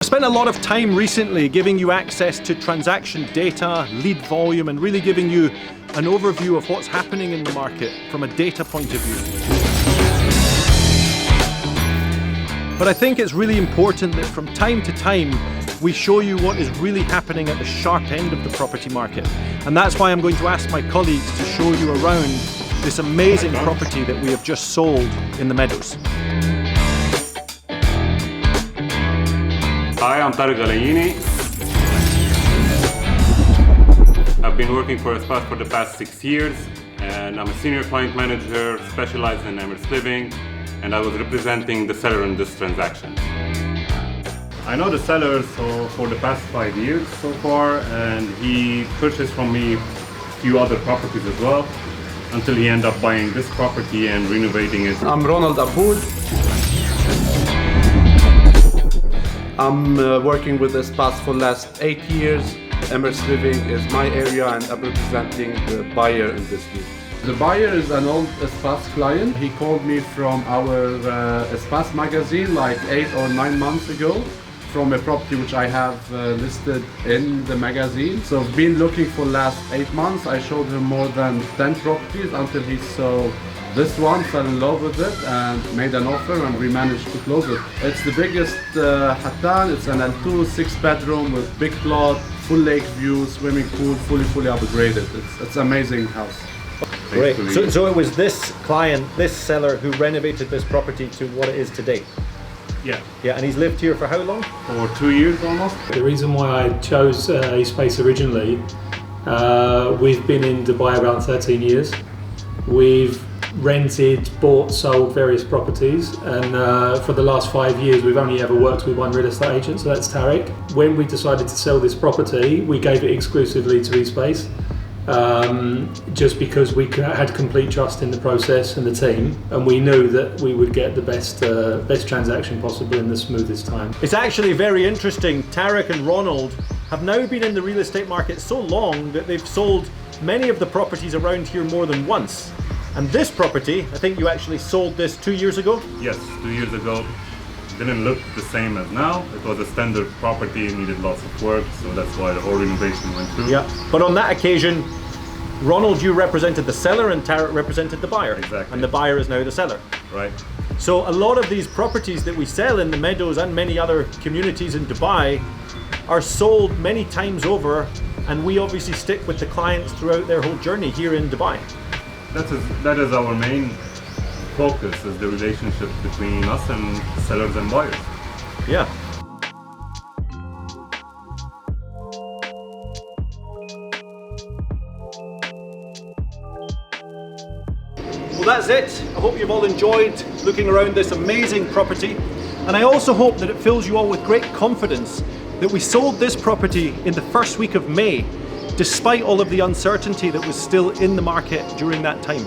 I spent a lot of time recently giving you access to transaction data, lead volume, and really giving you an overview of what's happening in the market from a data point of view. But I think it's really important that from time to time we show you what is really happening at the sharp end of the property market. And that's why I'm going to ask my colleagues to show you around this amazing property that we have just sold in the Meadows. Hi, I'm Tarek Ghalayini. I've been working for Espace for the past 6 years, and I'm a senior client manager specialized in Emirates Living, and I was representing the seller in this transaction. I know the seller for the past 5 years so far, and he purchased from me a few other properties as well, until he ended up buying this property and renovating it. I'm Ronald Abboud. I'm working with Espace for the last 8 years. Emirates Living is my area and I'm representing the buyer in this deal. The buyer is an old Espace client. He called me from our Espace magazine like 8 or 9 months ago from a property which I have listed in the magazine. So I've been looking for the last 8 months. I showed him more than 10 properties until he saw this one, fell in love with it and made an offer, and we managed to close it. It's the biggest Hattan. It's an L2 6-bedroom with big plot, full lake view, swimming pool, fully upgraded. It's an amazing house. Great. So it was this client, this seller, who renovated this property to what it is today? Yeah. Yeah, and he's lived here for how long? For 2 years almost. The reason why I chose Espace originally, we've been in Dubai about 13 years. We've rented, bought, sold various properties, and for the last 5 years we've only ever worked with one real estate agent, so that's Tarek. When we decided to sell this property, we gave it exclusively to Espace, just because we had complete trust in the process and the team, and we knew that we would get the best transaction possible in the smoothest time. It's actually very interesting. Tarek and Ronald have now been in the real estate market so long that they've sold many of the properties around here more than once. And this property, I think you actually sold this 2 years ago? Yes, 2 years ago. Didn't look the same as now. It was a standard property, it needed lots of work, so that's why the whole renovation went through. Yeah, but on that occasion, Ronald, you represented the seller and Tarek represented the buyer. Exactly. And the buyer is now the seller. Right. So a lot of these properties that we sell in the Meadows and many other communities in Dubai are sold many times over, and we obviously stick with the clients throughout their whole journey here in Dubai. That is our main focus, is the relationship between us and sellers and buyers. Yeah. Well, that's it. I hope you've all enjoyed looking around this amazing property, and I also hope that it fills you all with great confidence that we sold this property in the first week of May, despite all of the uncertainty that was still in the market during that time.